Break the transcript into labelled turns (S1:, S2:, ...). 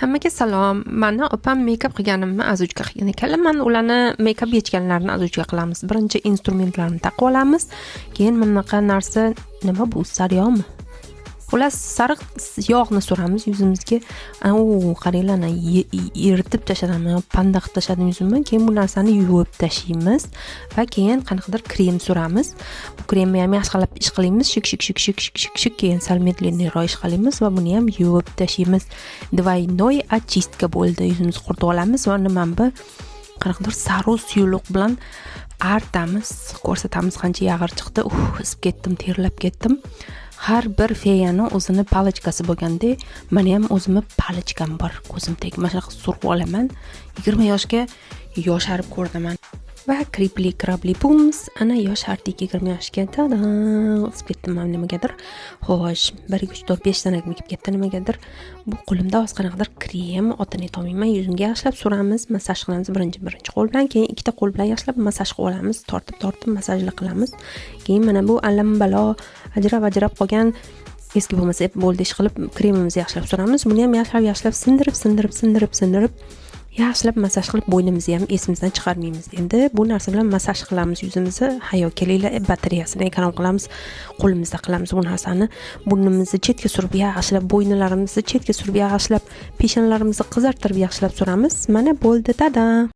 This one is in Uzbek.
S1: Hammaga salom. Mani opam makeup qilganimni azuchka qilgan ekanlar. Men ularni makeup yechganlarini azuchka qilamiz. Birinchi instrumentlarni taqib olamiz. Keyin bunaqa narsa nima bu? Sariyog'mi? Xullas, sariq yog'ni suramiz yuzimizga. Qaranglar, eritib tashladim, panda qilib tashladim yuzimni. Keyin bu narsani yuvib tashlaymiz va keyin qanaqadir krem suramiz. Bu kremni ham yaxshilab ishqalaymiz, shik. Keyin sal medlenniroq ishqalaymiz va buni ham yuvib tashlaymiz. Двойной очистка bo'ldi. Yuzimizni quritib olamiz va nima bu qanaqadir sariq suyuqlik bilan artamiz. Ko'rsatamiz qancha yag'ir chiqdi. Isib ketdim, terlab ketdim. Har bir feyani o'zini palichkasi bo'lganda, meni ham o'zimni palichkam bor. Ko'zim tegma shunaqa surib olaman. 20 yoshga yosharib ko'rdaman. Va kripli krabli bums, ana yoshardik 20 yoshga. Tada! Isib ketdim nimagadir. Xo'sh, 1 2 3 4 5 tana kelib ketdi nimagadir. Bu qo'limda o'z qanaqadir krem, otini aytolmayman, yuzimga yaxshilab suramiz, massaj qilamiz birinchi qo'l bilan, keyin ikkita qo'l bilan yaxshilab massaj qilib olamiz, tortib masajla qilamiz. Keyin mana bu allambalo ajrab qolgan eski bo'lmasa bo'ldi ish qilib kremimizni yaxshilab suramiz. Buni ham yaxshilab sindirib yaxshilab massaj qilib bo'ynimizni ham esimizdan chiqarmaymiz. Endi bu narsa bilan massaj qilamiz yuzimizni. Hayo kelinglar, batareyasini ekran qilamiz, qo'limizda qilamiz bu narsani. Burnimizni chetga surib yaxshilab, bo'yinlarimizni chetga surib yaxshilab, peshanalarimizni qizartirib yaxshilab suramiz. Mana bo'ldi, tada.